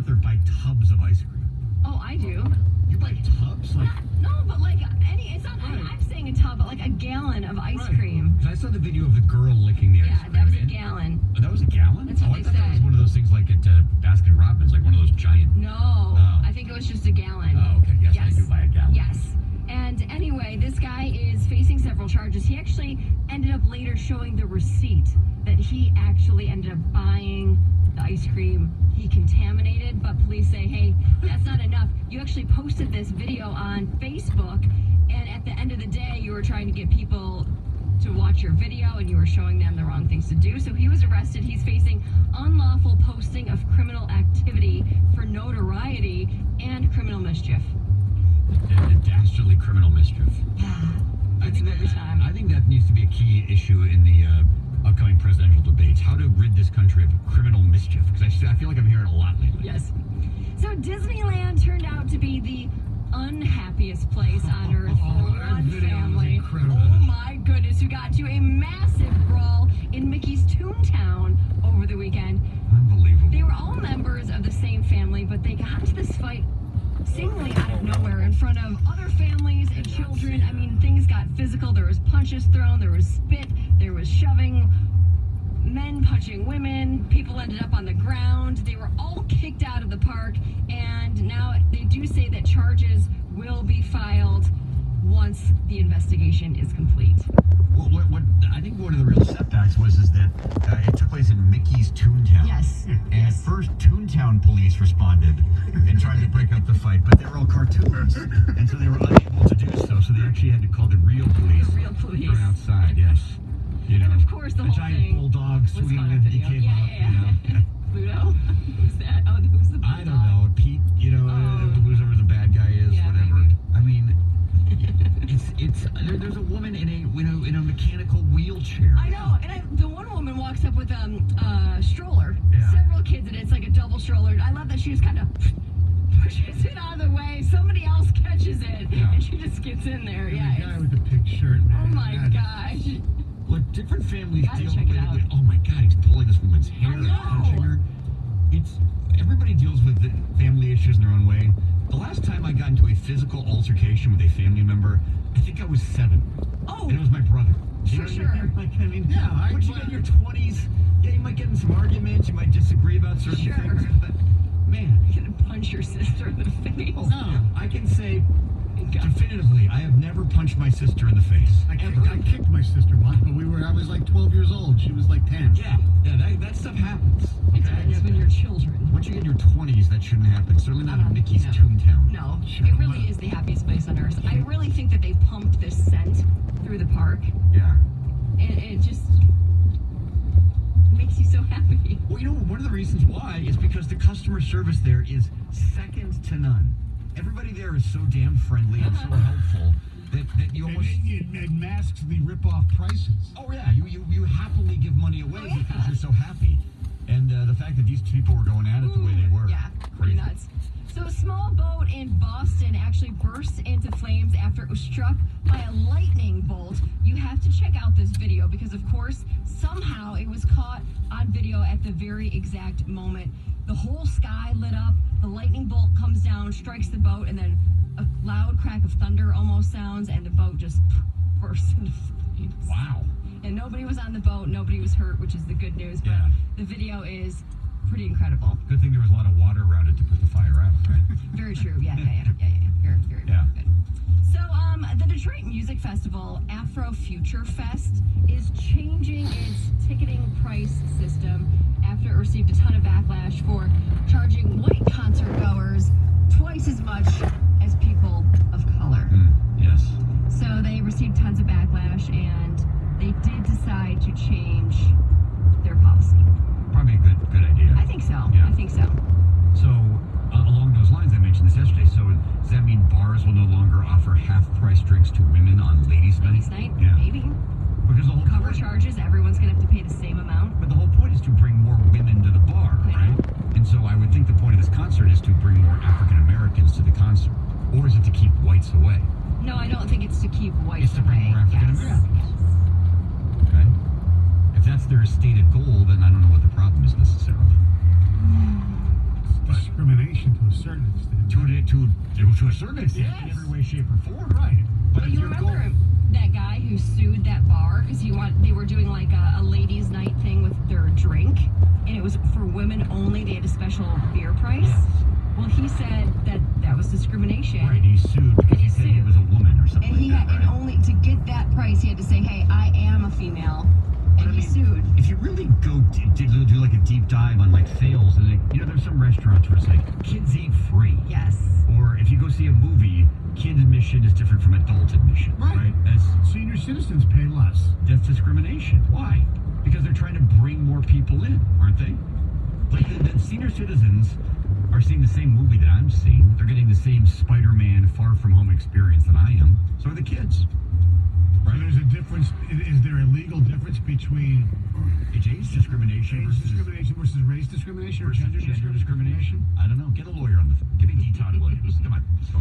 out there buy tubs of ice cream. Oh, I do. You buy tubs? Like, no, but like it's not. Right. I'm saying a tub, but like a gallon of ice right. cream. Because I saw the video of the girl licking the ice cream. Yeah, that was a gallon. Oh, that was a gallon? That's what I they thought that was said. one of those things like at Baskin Robbins, like one of those giant. No, Oh. I think it was just a gallon. Oh, okay. Yes, I do buy a gallon. Yes. And anyway, this guy is facing several charges. He actually ended up later showing the receipt that he actually ended up buying the ice cream he contaminated, but police say, hey, that's not enough. You actually posted this video on Facebook, and at the end of the day, you were trying to get people to watch your video, and you were showing them the wrong things to do. So he was arrested. He's facing unlawful posting of criminal activity for notoriety and criminal mischief. Dastardly criminal mischief. I think that needs to be a key issue in the upcoming presidential debates. How to rid this country of criminal mischief? Because I feel like I'm hearing a lot lately. Yes. So Disneyland turned out to be the unhappiest place on earth for one family. Oh my goodness, who got to a massive brawl in Mickey's Toontown over the weekend. Unbelievable. They were all members of the same family, but they got into this fight seemingly out of nowhere in front of other families and children. I mean, things got physical. There was punches thrown, there was spit, there was shoving, men punching women, people ended up on the ground. They were all kicked out of the park, and now they do say that charges will be filed once the investigation is complete. What I think one of the real setbacks was that it took place in Mickey's Toontown. Yes. And at first, Toontown police responded and tried to break up the fight, but they were all cartoons, and so they were unable to do so. So they actually had to call the real police. The real police. From outside, yes. You know, And of course, the whole giant thing bulldog was swinging caught on and he video. came Yeah, up. yeah, You know. Pluto? Who's that? Oh, who's the bulldog? I don't know. Pete, you know, whoever the bad guy is, Yeah, whatever. maybe. I mean, there's a woman in a mechanical wheelchair. I know, and the one woman walks up with a stroller. Yeah. Several kids in it. It's like a double stroller. I love that she just kind of pushes it out of the way. Somebody else catches it, and she just gets in there. And Yeah. the guy with the pink shirt, man. Oh my God. gosh. Look, different families Gotta deal check it out. with. Oh my God, he's pulling this woman's hair, I know. punching her. Everybody deals with the family issues in their own way. The last time I got into a physical altercation with a family member, I think I was 7. Oh. And it was my brother. Sure. Like, I mean, Yeah, once you get in your 20s, yeah, you might get in some arguments, you might disagree about certain Sure. things, but man, You're gonna punch your sister in the face. no, I can say definitively, I have never punched my sister in the face. I kicked my sister once, but I was like 12 years old. She was like 10. Yeah, that stuff happens. It Okay, I does get when that. you're children. Once you get in your 20s, that shouldn't happen. Certainly not in Mickey's No. Toontown. No, it really is the happiest place on earth. I really think that they pumped this scent through the park. Yeah. It just makes you so happy. Well, you know, one of the reasons why is because the customer service there is second to none. Everybody there is so damn friendly and so helpful that you almost... It masks the rip-off prices. Oh, yeah, you happily give money away because you're so happy. And the fact that these people were going at it the way they were. Yeah, pretty nuts. So a small boat in Boston actually burst into flames after it was struck by a lightning bolt. You have to check out this video because, of course, somehow it was caught on video at the very exact moment. The whole sky lit up, the lightning bolt comes down, strikes the boat, and then a loud crack of thunder almost sounds, and the boat just bursts into flames. Wow. And nobody was on the boat, nobody was hurt, which is the good news, but Yeah. the video is pretty incredible. Good thing there was a lot of water around it to put the fire out, right? Very true. Yeah. Very Yeah. good. So, the Detroit Music Festival, Afro Future Fest, is changing its ticketing price system after it received a ton of backlash for charging white concert goers twice as much as people of color. Yes. So they received tons of backlash, and they did decide to change their policy. Probably a good idea. I think so. Yeah. I think so. So, along those lines, I mentioned this yesterday. So, does that mean bars will no longer offer half-price drinks to women on ladies' night? Ladies' night? Yeah. Maybe. Because the whole Cover point, charges, everyone's going to have to pay the same amount. but the whole point is to bring more women to the bar, right? And so, I would think the point of this concert is to bring more African Americans to the concert, or is it to keep whites away? No, I don't think it's to keep whites It's to bring away. more African Yes. Americans. Okay. If that's their stated goal, then I don't know what the problem is necessarily. discrimination to a certain extent. To a certain extent, Yes. in every way, shape, or form. Right. But Well, if you your remember goal- that guy who sued that bar because they were doing like a ladies' night thing with their drink, and it was for women only. They had a special beer price. Yes. Well, he said that was discrimination. Right, he sued because he said he sued. was a woman or something And he like had, that, and right? only to get that price, he had to say, "Hey, I am a female," and But I he mean, sued. If you really go do like a deep dive on like sales, and there's some restaurants where it's like kids eat free, Yes. or if you go see a movie, kid admission is different from adult admission, right? Senior citizens pay less. That's discrimination. Why? Because they're trying to bring more people in, aren't they? Like the senior citizens are seeing the same movie that I'm seeing. They're getting the same Spider-Man Far From Home experience that I am. So are the kids. Right. There's a difference. Is there a legal difference between Age discrimination versus race discrimination or gender discrimination? I don't know. Get a lawyer on the phone. Give me D. Todd Williams. Come on. Let's go.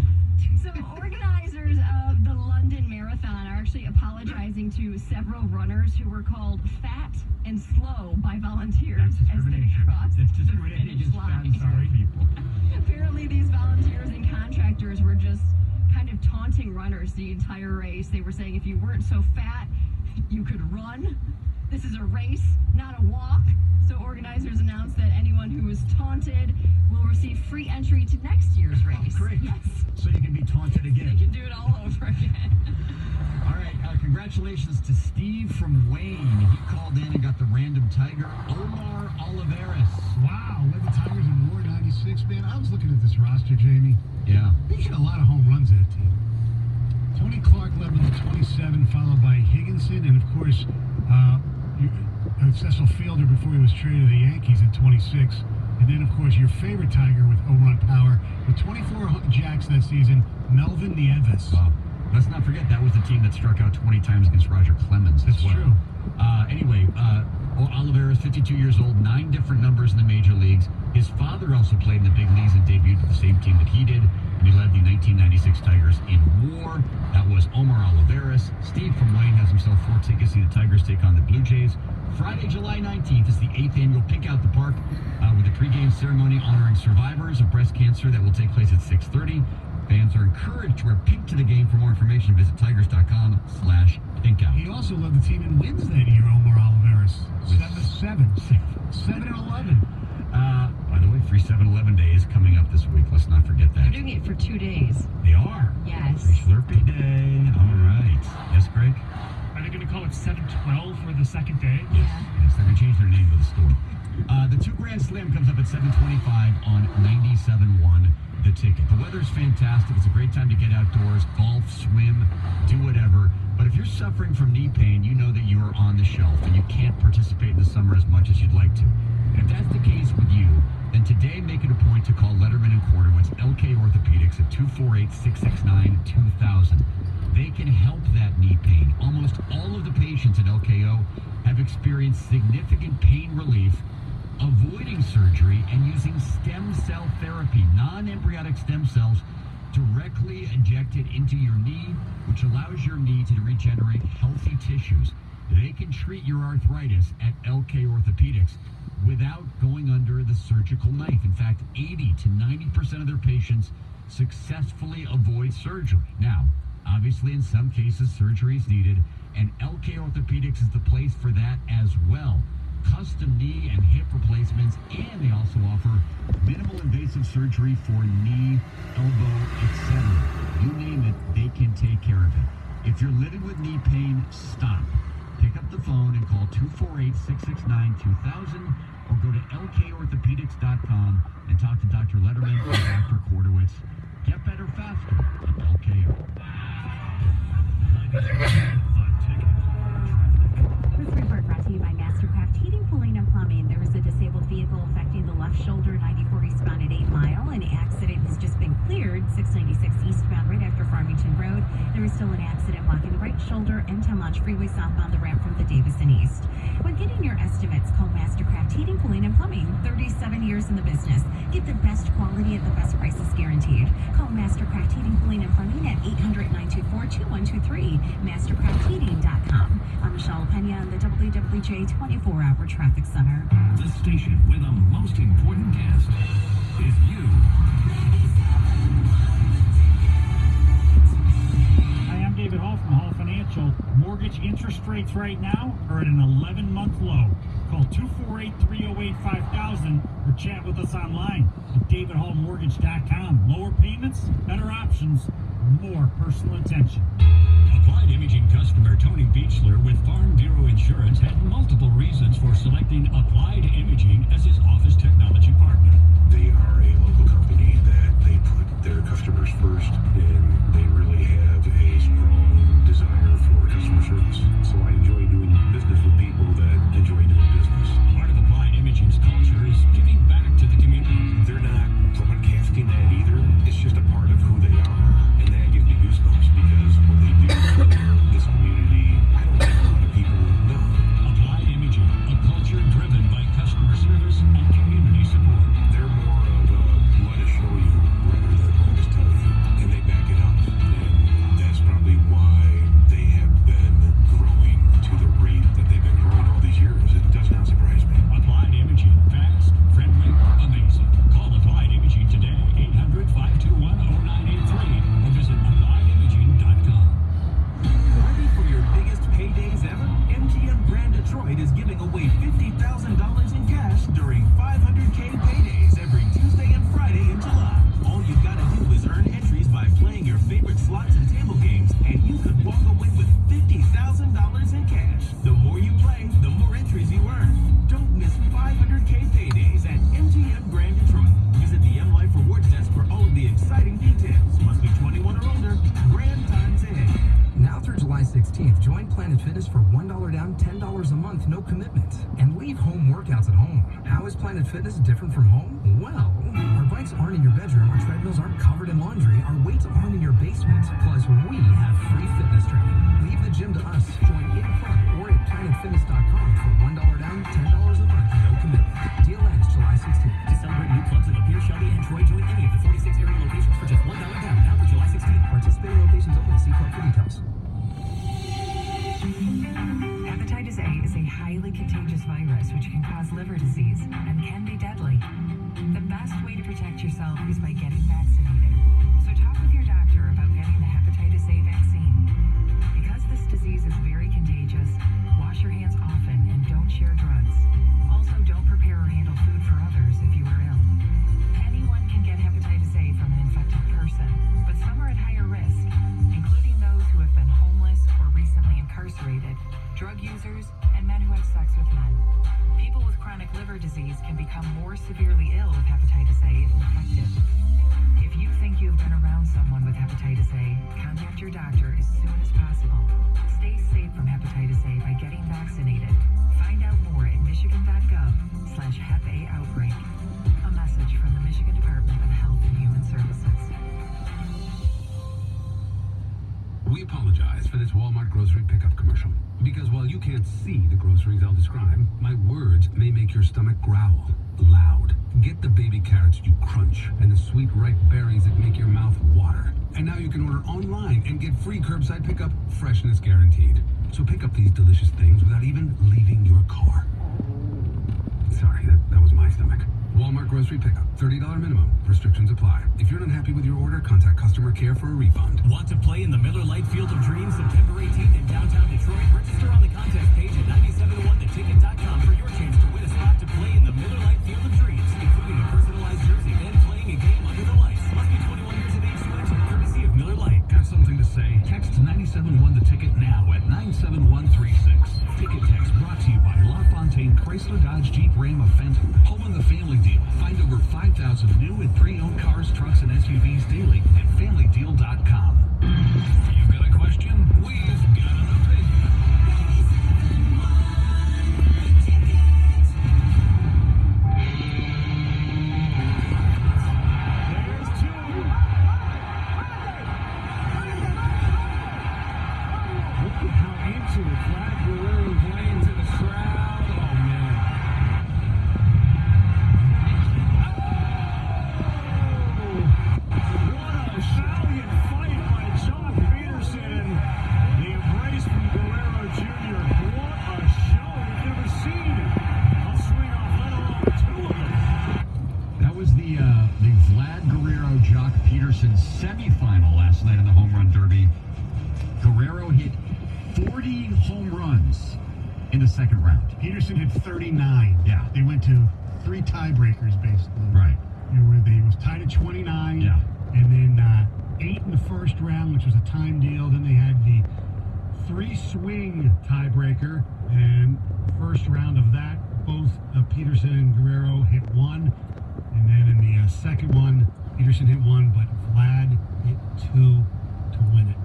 So organizers of the London Marathon are actually apologizing to several runners who were called fat and slow by volunteers That's as they discrimination. crossed That's the discrimination finish against fat and line. sorry people. Apparently, these volunteers and contractors were just kind of taunting runners the entire race. They were saying if you weren't so fat, you could run. This is a race, not a walk. So organizers announced that anyone who was taunted will receive free entry to next year's race. Oh, great. Yes. So you can be taunted They again. can do it all over again. All right. Congratulations to Steve from Wayne. He called in and got the random tiger, Omar Oliveras. Wow, led the Tigers in War '96. Man, I was looking at this roster, Jamie. Yeah. They hit a lot of home runs, that team. Tony Clark led with 27, followed by Higginson, and of course, Cecil Fielder before he was traded to the Yankees at 26. And then, of course, your favorite Tiger with home run power with 24 jacks that season, Melvin Nieves. Let's not forget that was the team that struck out 20 times against Roger Clemens as That's well. true. Anyway, Oliveras, 52 years old, 9 different numbers in the major leagues. His father also played in the big leagues and debuted with the same team that he did. And he led the 1996 Tigers in WAR. That was Omar Oliveras. Steve from Wayne has himself 4 tickets to see the Tigers take on the Blue Jays. Friday, July 19th is the 8th annual Pink Out the Park with a pregame ceremony honoring survivors of breast cancer that will take place at 6:30. Fans are encouraged to wear pink to the game. For more information, visit tigers.com/pinkout. He also led the team in wins that year, Omar Oliveras. 7 and 11. By the way, free 7-Eleven Day is coming up this week. Let's not forget that. They're doing it for 2 days. They are. Yes. Free Slurpee Day. All right. Yes, Greg? Are they going to call it 7-12 for the second day? Yeah. Yes, they're going to change their name to the store. The 2 Grand Slam comes up at 7:25 on 97.1 The Ticket. The weather's fantastic. It's a great time to get outdoors, golf, swim, do whatever. But if you're suffering from knee pain, you know that you are on the shelf and you can't participate in the summer as much as you'd like to. And if that's the case with you, then today make it a point to call Letterman and Cornowitz LK Orthopedics at 248-669-2000. They can help that knee pain. Almost all of the patients at LKO have experienced significant pain relief avoiding surgery and using stem cell therapy, non-embryonic stem cells directly injected into your knee, which allows your knee to regenerate healthy tissues. They can treat your arthritis at LK Orthopedics without going under the surgical knife. In fact, 80 to 90% of their patients successfully avoid surgery. Now, obviously, in some cases, surgery is needed, and LK Orthopedics is the place for that as well. Custom knee and hip replacements, and they also offer minimal invasive surgery for knee, elbow, etc. You name it, they can take care of it. If you're living with knee pain, stop. Pick up the phone and call 248-669-2000 or go to lkorthopedics.com and talk to Dr. Letterman or Dr. Cornowitz. Get better faster at LKO. This report brought to you by Mastercraft Heating, Cooling, and Plumbing. There was a disabled vehicle affecting the left shoulder, 94 eastbound at 8 Mile. An accident has just been cleared, 696 eastbound right after Farmington Road. There is still an accident blocking the right shoulder and 10 Lodge Freeway southbound the ramp from the Davison East. When getting your estimates, call Mastercraft Heating, Cooling, and Plumbing. 37 years in the business. Get the best quality at the best prices guaranteed. Call Mastercraft Heating, Cooling, and Plumbing at 800-924-2123. MastercraftHeating.com. I'm Michelle Pena in the WWJ 24-hour traffic center. The station with the most important guest. is you. Hi, I'm David Hall from Hall Financial. Mortgage interest rates right now are at an 11-month low. Call 248-308-5000 or chat with us online at davidhallmortgage.com. Lower payments, better options, more personal attention. Applied Imaging customer Tony Beechler with Farm Bureau Insurance had multiple reasons for selecting Applied Imaging as his office technology partner. They are a local company that they put their customers first, and they really have a strong desire for customer service. So I enjoy doing business with people that enjoy doing business. Part of Applied Imaging's culture is giving back to the community. They're not broadcasting that either. It's just a part of who they are, and that gives me goosebumps because what they do for this community, I don't think a lot of people know. Applied Imaging, a culture driven by customer service and community support. They're more of a let us show you rather than let us tell you, and they back it up. And that's probably why they have been growing to the rate that they've been growing all these years. It does not surprise me. Applied Imaging, fast, friendly, amazing. Call Applied Imaging today, 800-521-0983, or visit appliedimaging.com. Ready for your biggest paydays ever? MGM Grand Detroit is giving away $50,000 in cash during 500K paydays every Tuesday and Friday in July. All you gotta do is earn entries by playing your favorite slots and table games, and you could walk away with $50,000 in cash. The more you play, the more entries you earn. Don't miss 500K paydays at MGM Grand Detroit. Visit the M Life Rewards Desk for all of the exciting details. Must be 21 or older. Grand times ahead. Now through July 16th, join Planet Fitness for $1 down, $10 a month, no commitment. And leave home workouts at home. How is Planet Fitness different from home? Well, our bikes aren't in your bedroom, our treadmills aren't covered in laundry, our weights aren't in your basement. Plus, we have free fitness training. Leave the gym to us. Join in club or at planetfitness.com for $1 down, $10 a month, no commitment. Deal ends July 16th. To celebrate new clubs in Lapeer, Shelby, and Troy, join any of the 46 area locations for just $1 down. Now through July 16th. Participating locations only. See club for details. Hepatitis A is a highly contagious virus which can cause liver disease and can be deadly. The best way to protect yourself is by getting vaccinated. So talk with your doctor about getting the hepatitis A vaccine. Because this disease is very contagious, wash your hands often and don't share drugs. Also, don't prepare or handle food for others if you are ill. Anyone can get hepatitis A from an infected person, but some are at higher risk, including those who have been homeless or recently incarcerated, drug users, and men who have sex with men. People with chronic liver disease can become more severely ill with hepatitis A if infected. If you think you've been around someone with hepatitis A, contact your doctor as soon as possible. Stay safe from hepatitis A by getting vaccinated. Find out more at michigan.gov/Hep A outbreak. A message from the Michigan Department of Health and Human Services. We apologize for this Walmart grocery pickup commercial. Because while you can't see the groceries I'll describe, my words may make your stomach growl loud. Get the baby carrots you crunch and the sweet ripe berries that make your mouth water. And now you can order online and get free curbside pickup, freshness guaranteed. So pick up these delicious things without even leaving your car. Sorry, that was my stomach. Walmart grocery pickup, $30 minimum. Restrictions apply. If you're not happy with your order, contact customer care for a refund. Want to play in the Miller Lite Field of Dreams September 18th in downtown Detroit? Register on the contest page at 971theticket.com for your chance to win a spot to play in the Miller Lite Field of Dreams, including a personalized jersey and playing a game under the lights. Must be 21 years of age to enter, courtesy of Miller Lite. Got something to say? Text 971-THE-TICKET now at 97136. Ticket text brought to you by LaFontaine Chrysler Dodge Jeep Ram of Fenton. Home of the Family Deal. Find over 5,000 new and pre-owned cars, trucks, and SUVs daily at FamilyDeal.com. You've got a question? We've got an opinion. There's two. Look at how into it Vlad Guerrero playing to the crowd. Oh, man. What a valiant fight by John Peterson. The embrace semifinal last night in the home run derby. Guerrero hit 40 home runs in the second round. Peterson hit 39. Yeah. They went to 3 tiebreakers, basically. Right. They was tied at 29. Yeah. And then 8 in the first round, which was a time deal. Then they had the 3-swing tiebreaker. And first round of that, both Peterson and Guerrero hit 1. And then in the second one, Peterson hit 1, but Vlad hit 2 to win it.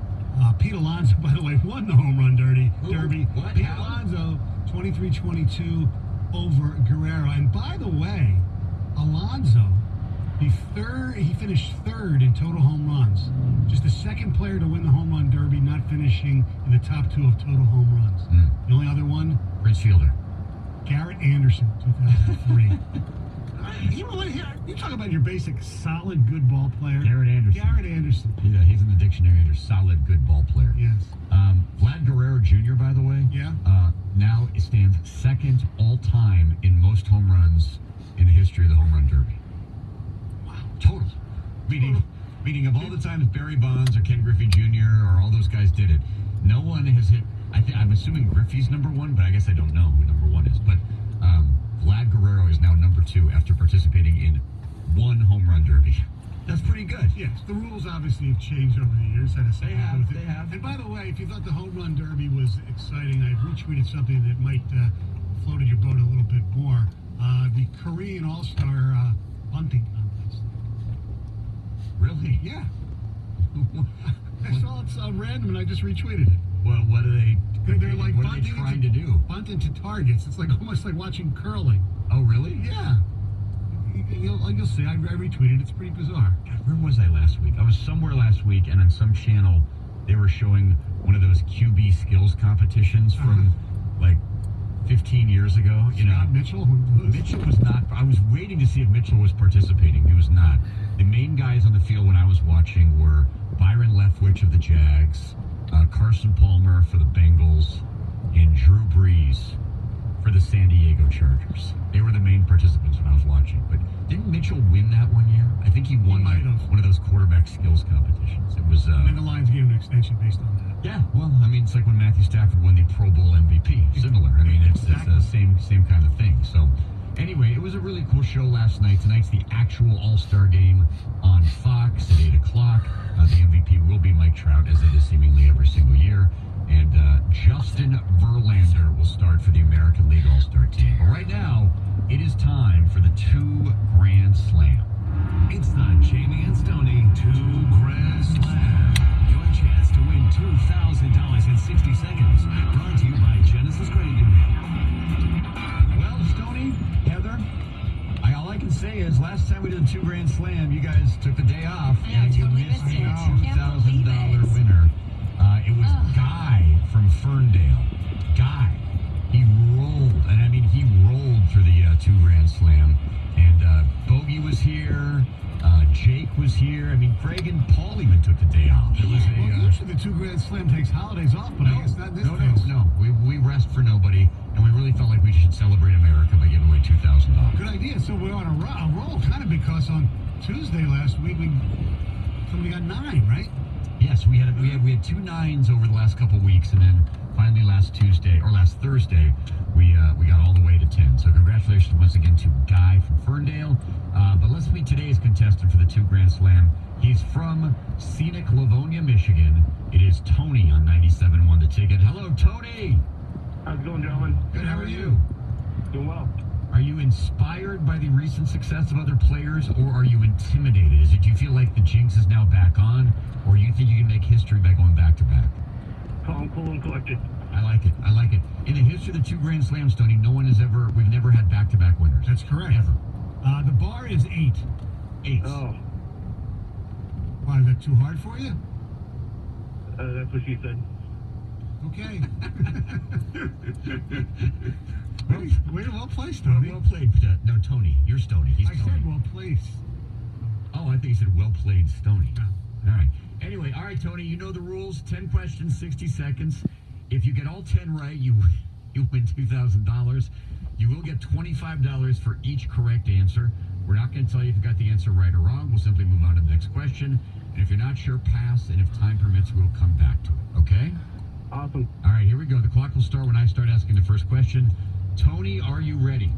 Pete Alonso, by the way, won the home run derby. What? Pete Alonso, 23-22 over Guerrero. And by the way, Alonso, he finished third in total home runs. Just the second player to win the home run derby, not finishing in the top 2 of total home runs. The only other one, Rich Fielder. Garrett Anderson, 2003. You know what? You talk about your basic solid good ball player. Garrett Anderson. Yeah, he's in the dictionary under solid good ball player. Yes. Vlad Guerrero Jr., by the way, Yeah. now stands second all-time in most home runs in the history of the home run derby. Wow. Total. Meaning of all the times Barry Bonds or Ken Griffey Jr. or all those guys did it, no one has hit. I'm assuming Griffey's number 1, but I guess I don't know who number 1 is. But Vlad Guerrero is now number 2 after participating in 1 home run derby. That's pretty good. Yes, the rules obviously have changed over the years. They have. And by the way, if you thought the home run derby was exciting, I've retweeted something that might floated your boat a little bit more. The Korean All-Star bunting contest. Really? Yeah. I saw it so random and I just retweeted it. Well, what are they? They're like what are they trying to do? Bunting to targets. It's like almost like watching curling. Oh, really? Yeah. You'll see. I retweeted. It's pretty bizarre. God, where was I last week? I was somewhere last week, and on some channel, they were showing one of those QB skills competitions from like 15 years ago. Scott Mitchell? Mitchell was not. I was waiting to see if Mitchell was participating. He was not. The main guys on the field when I was watching were Byron Leftwich of the Jags, Carson Palmer for the Bengals, and Drew Brees for the San Diego Chargers. They were the main participants when I was watching. But didn't Mitchell win that one year? I think he won one of those quarterback skills competitions. It was. And the Lions gave him an extension based on that. Yeah, well, I mean, it's like when Matthew Stafford won the Pro Bowl MVP. Similar. I mean, it's the same kind of thing. So, anyway, it was a really cool show last night. Tonight's the actual All-Star game on Fox at 8 o'clock. The MVP will be Mike Trout, as it is seemingly every single year. And Justin Verlander will start for the American League All-Star team. But right now, it is time for the 2 Grand Slam. It's the Jamie and Stoney 2 Grand Slam. Your chance to win $2,000 in 60 seconds. Brought to you by Genesis Credit Union. Well, Stoney, Heather, all I can say is last time we did the 2 Grand Slam, you guys took the day off. I know, and you totally missed missed the it. $2,000 winner. It was Guy from Ferndale. Guy. He rolled, and I mean, he rolled through the 2 Grand Slam. And Bogey was here. Jake was here. I mean, Craig and Paul even took the day off. It was usually the 2 Grand Slam takes holidays off, but I guess not this case. No. We rest for nobody, and we really felt like we should celebrate America by giving away $2,000. Good idea. So we're on a roll, kind of, because on Tuesday last week, somebody got 9, right? Yes, we had 2 9s over the last couple weeks, and then finally last Thursday, we got all the way to 10. So congratulations once again to Guy from Ferndale. But let's meet today's contestant for the 2 Grand Slam. He's from scenic Livonia, Michigan. It is Tony on 97.1 The Ticket. Hello, Tony. How's it going, gentlemen? Good. How are you? Doing well. Are you inspired by the recent success of other players, or are you intimidated? Do you feel like the jinx is now back on, or you think you can make history by going back to back? Calm, cool, and collected. I like it. In the history of the 2 Grand Slams, Tony, we've never had back-to-back winners. That's correct. Ever. The bar is 8. 8. Oh. Why, is that too hard for you? That's what she said. Okay. well placed, Tony. Well played. No, Tony. You're Stoney. He's Tony. I said well placed. Oh, I think you said well played, Stoney. No. All right. Anyway, all right, Tony, you know the rules. 10 questions, 60 seconds. If you get all 10 right, you win $2,000. You will get $25 for each correct answer. We're not going to tell you if you got the answer right or wrong. We'll simply move on to the next question. And if you're not sure, pass, and if time permits, we'll come back to it, okay? Awesome. All right, here we go. The clock will start when I start asking the first question. Tony, are you ready?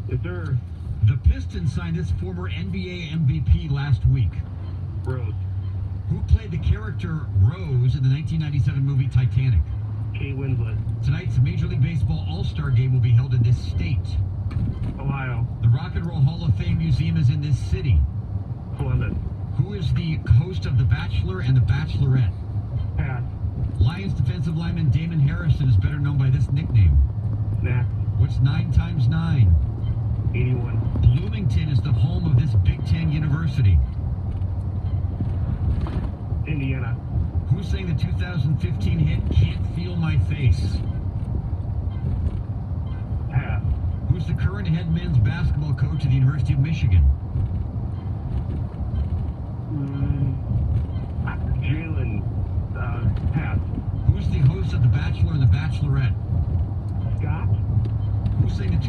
Yes, sir. The Pistons signed this former NBA MVP last week. Rose. Who played the character Rose in the 1997 movie Titanic? Kate Winslet. Tonight's Major League Baseball All-Star Game will be held in this state. Ohio. The Rock and Roll Hall of Fame Museum is in this city. Columbus. Who is the host of The Bachelor and The Bachelorette? Pass. Lions defensive lineman Damon Harrison is better known by this nickname. Snack. What's 9 times 9? 81. Bloomington is the home of this Big Ten university. Indiana. Who sang the 2015 hit Can't Feel My Face? Pass. Who's the current head men's basketball coach at the University of Michigan? Jalen. Pass. Who's the host of The Bachelor and The Bachelorette? Scott. Who sang the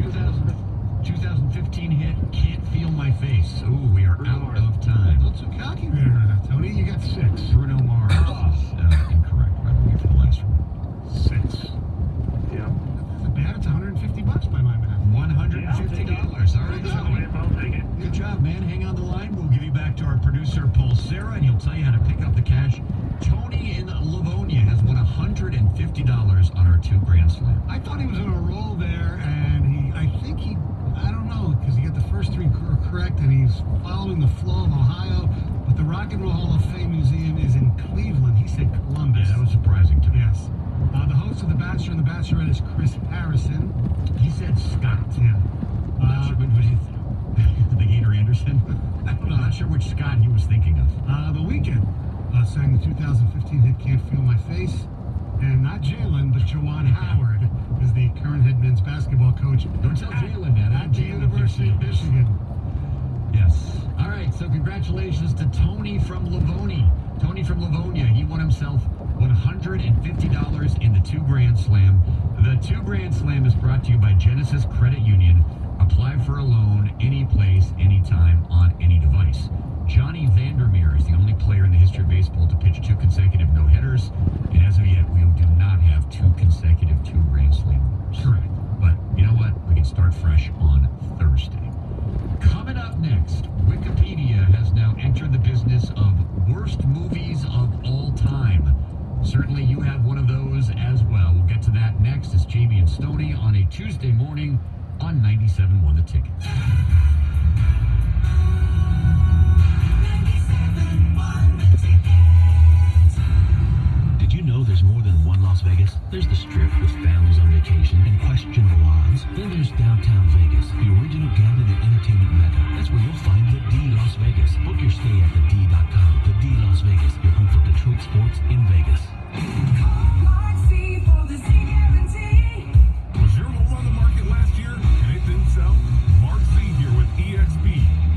2015 hit Can't Feel My Face? Ooh, we are out of time. Not so cocky there, Tony. You got 6. Bruno Mars is incorrect, by the way, for the last one. 6. Yeah. That's bad. It's $150 by my math. $150. All right, Tony. I'll take it. Good job, man. Hang on the line. We'll give you back to our producer, Paul Serra, and he'll tell you how to pick up the cash. Tony in Livonia has won $150 on our 2 Grand Slam. I thought he was on a roll there, and I don't know, because he got the first 3 correct, and he's following the flow of Ohio, but the Rock and Roll Hall of Fame Museum is in Cleveland. He said Columbus. Yeah, that was surprising to me. Yes. The host of The Bachelor and The Bachelorette is Chris Harrison. He said Scott. Yeah. Not sure, but the Gator Anderson? I'm not sure which Scott he was thinking of. The Weeknd sang the 2015 hit Can't Feel My Face. And not Jalen, but Juwan Howard is the current head men's basketball coach. Don't tell Jalen that. At the University of Michigan. Yes. All right, so congratulations to Tony from Livonia. Tony from Livonia, he won himself $150 in the 2 Grand Slam. The 2 Grand Slam is brought to you by Genesis Credit Union. Apply for a loan any place, anytime, on any device. Johnny Vandermeer is the only player in the history of baseball to pitch 2 consecutive no-hitters. And as of yet, we do not have 2 consecutive 2 Grand Slam winners. Correct. But you know what? We can start fresh on Thursday. Coming up next, Wikipedia has now entered the business of worst movies of all time. Certainly you have one of those as well. We'll get to that next. It's Jamie and Stoney on a Tuesday morning on 97.1 The Ticket. Did you know there's more than one Las Vegas? There's the Strip with families on vacation and questionable odds. Then there's downtown Vegas, the original gambling and entertainment mecca. That's where you'll find the D Las Vegas. Book your stay at thed.com. The D Las Vegas, your home for Detroit sports in Vegas. Was your home on the market last year and it didn't sell? Mark Z here with EXP.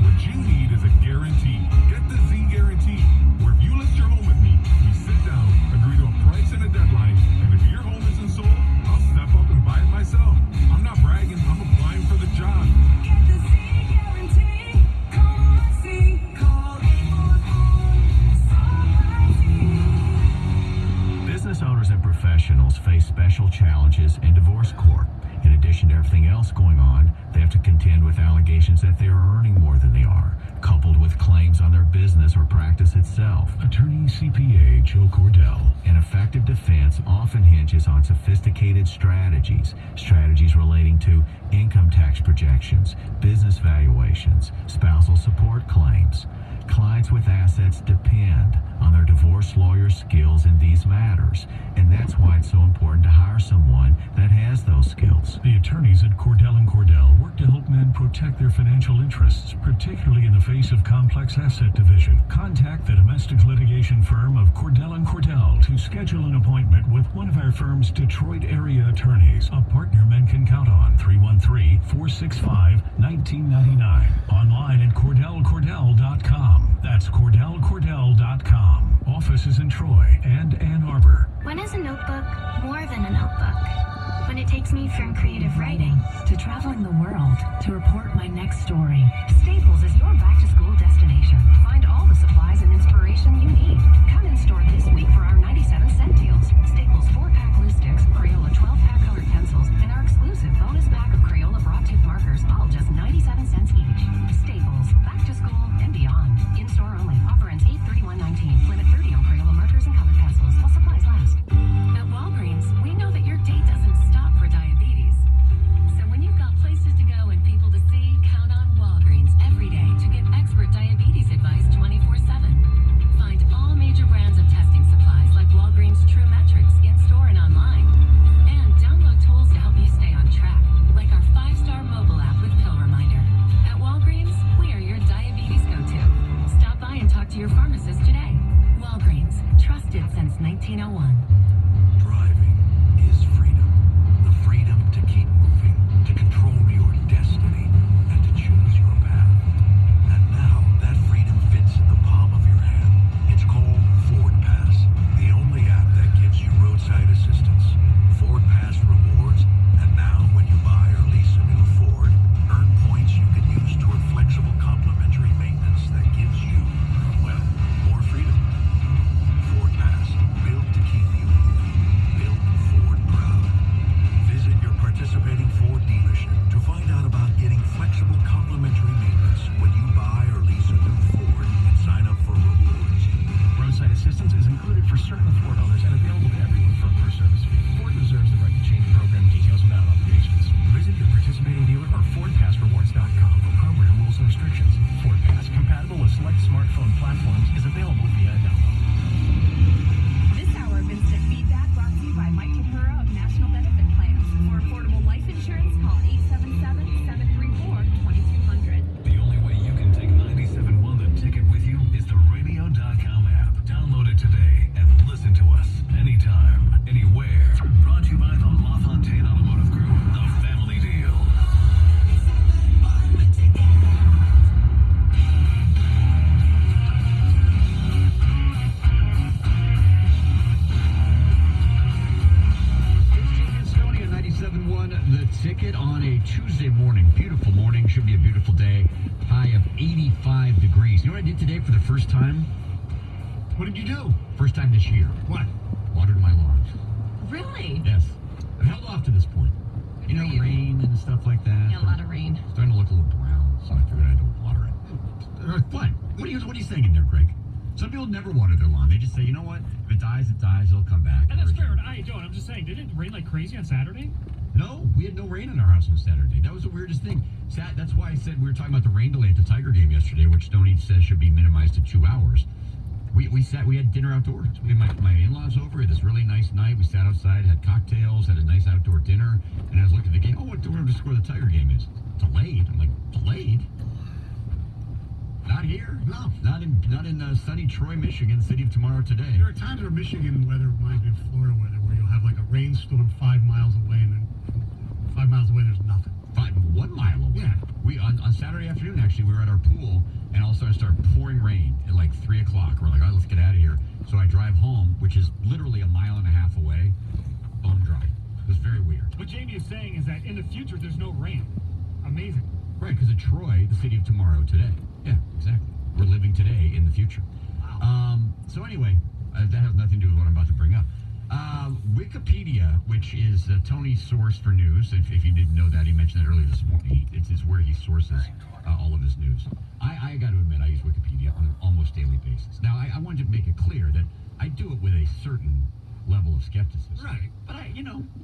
What you need is a guarantee. Get the Z guarantee, where if you list your home with me, we sit down, agree to a price and a deadline, and if your home isn't sold, I'll step up and buy it myself. I'm not bragging, I'm applying for the job. Get the Z guarantee. Call Z, call 844. Business owners and professionals face special challenges in divorce court. In addition to everything else going on, they have to contend with allegations that they are earning more than they are, coupled with claims on their business or practice itself. Attorney CPA Joe Cordell. An effective defense often hinges on sophisticated strategies relating to income tax projections, business valuations, spousal support claims. Clients with assets depend on their divorce lawyer's skills in these matters, and that's why it's so important to hire someone that has those skills. The attorneys at Cordell & Cordell work to help men protect their financial interests, particularly in the face of complex asset division. Contact the domestic litigation firm of Cordell & Cordell to schedule an appointment with one of our firm's Detroit area attorneys, a partner men can count on. 313-465-1999. Online at CordellCordell.com. That's CordellCordell.com. Offices in Troy and Ann Arbor. When is a notebook more than a notebook? When it takes me from creative writing to traveling the world to report my next story. Staples is your back-to-school destination. Find all the supplies and inspiration you need Tuesday morning. Beautiful morning. Should be a beautiful day. High of 85 degrees. You know what I did today for the first time? What did you do? First time this year. What? Watered my lawn. Really? Yes. I've held off to this point. You know, rain and stuff like that. Yeah, a lot of rain. It's starting to look a little brown, so I figured I'd water it. What? What are you saying in there, Greg? Some people never water their lawn. They just say, you know what? If it dies, it dies. It'll come back. And that's fair. I don't. I'm just saying, did it rain like crazy on Saturday? No, we had no rain in our house on Saturday. That was the weirdest thing. That's why I said we were talking about the rain delay at the Tiger game yesterday, which Stoney says should be minimized to 2 hours. We had dinner outdoors. We had my in-laws over. We had this really nice night. We sat outside, had cocktails, had a nice outdoor dinner. And I was looking at the game. Oh, what the score of the Tiger game is? Delayed. I'm like, delayed? Not here. No. Not in sunny Troy, Michigan, city of tomorrow today. There are times where Michigan weather reminds me of Florida weather, where you'll have like a rainstorm 5 miles away, and then 5 miles away there's nothing. 1 mile away. Yeah. We on Saturday afternoon, actually, we were at our pool, and all of a sudden it started pouring rain at like 3 o'clock. We're like, all right, let's get out of here. So I drive home, which is literally a mile and a half away, bone dry. It was very weird. What Jamie is saying is that in the future, there's no rain. Amazing. Right, because of Troy, the city of tomorrow today. Yeah, exactly. We're living today in the future. Wow. So anyway, that has nothing to do with what I'm about to bring up. Wikipedia, which is Tony's source for news. If you didn't know that, he mentioned that earlier this morning. It's where he sources all of his news. I got to admit, I use Wikipedia on an almost daily basis. Now, I wanted to make it clear that I do it with a certain level of skepticism. Right. But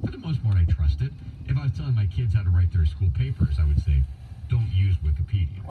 for the most part, I trust it. If I was telling my kids how to write their school papers, I would say, don't use Wikipedia.